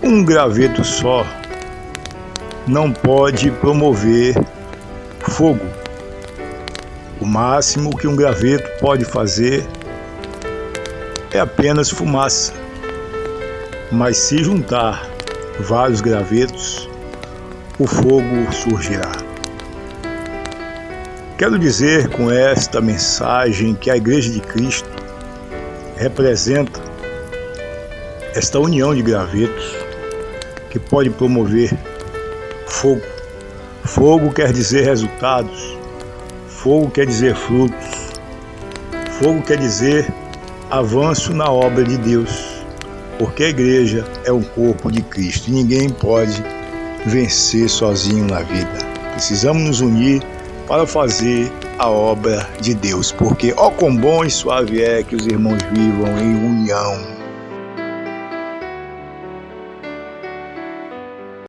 Um graveto só não pode promover fogo. O máximo que um graveto pode fazer é apenas fumaça. Mas se juntar vários gravetos, o fogo surgirá. Quero dizer com esta mensagem que a Igreja de Cristo representa esta união de gravetos que pode promover fogo. Fogo quer dizer resultados, fogo quer dizer frutos, fogo quer dizer avanço na obra de Deus, porque a igreja é um corpo de Cristo e ninguém pode vencer sozinho na vida. Precisamos nos unir para fazer a obra de Deus, porque ó quão bom e suave é que os irmãos vivam em união.